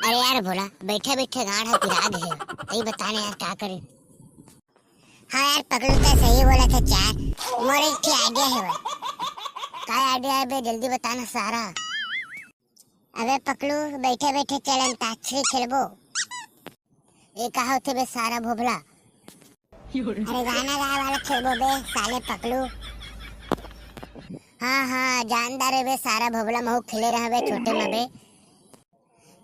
अरे यार भोला, बैठे बैठे गाढ़ा पिरा दे। यही बताने यार क्या करें। हाँ यार पकड़ू तो सही बोला था चार। मोर एक ठीक आइडिया है भाई। क्या आइडिया है बे, जल्दी बताना सारा। अबे पकड़ू, बैठे बैठे चल अंताक्षरी खेलबो। ये कहा होते बे सारा भोबला। अरे गाना गाए वाला खेलबो बे साले पकड़ू। हाँ हाँ जानदार है बे सारा भोबला, महू खेले रहा बे छोटे में बे।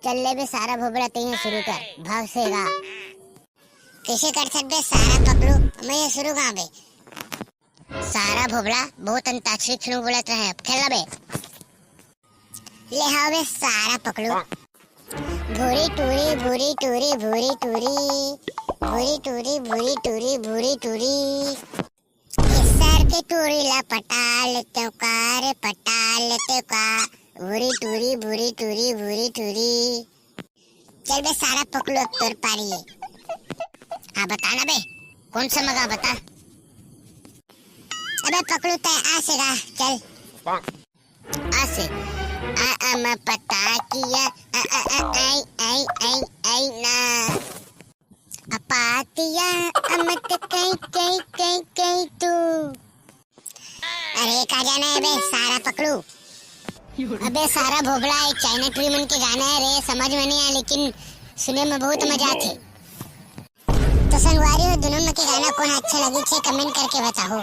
चल ले बे सारा भोबला, तैयार शुरू कर भाव से गा। कैसे कर सकते सारा पकड़ू, मैं ये शुरू गा बे। सारा भोबला बहुत अंताक्षरी खेलू बोलत रहे, अब खेला बे। ले हाँ बे सारा पकड़ू। भूरी टूरी भूरी टूरी भूरी टूरी भूरी टूरी भूरी टूरी भूरी टूरी। सर के टूरी ला पटा लेते का रे पटा लेते का। भूरी टूरी भूरी टूरी भूरी टूरी। चल बे सारा पकड़ू, अब तोर पारी है। हाँ बताना बे, कौन सा मगा बता। अबे पकड़ू तय आ से गा, चल आ से। आ पता किया आई आई आई आई ना अपातिया अमत कई कई कई कई तू। अरे का जाना है बे सारा पकड़ू। अबे सारा भोबड़ा एक चाइना ट्रीमन के गाना है रे, समझ में नहीं आया लेकिन सुने में बहुत मजा आते। तो संगवारी हो दोनों में के गाना कौन अच्छा लगी छे कमेंट करके बताओ।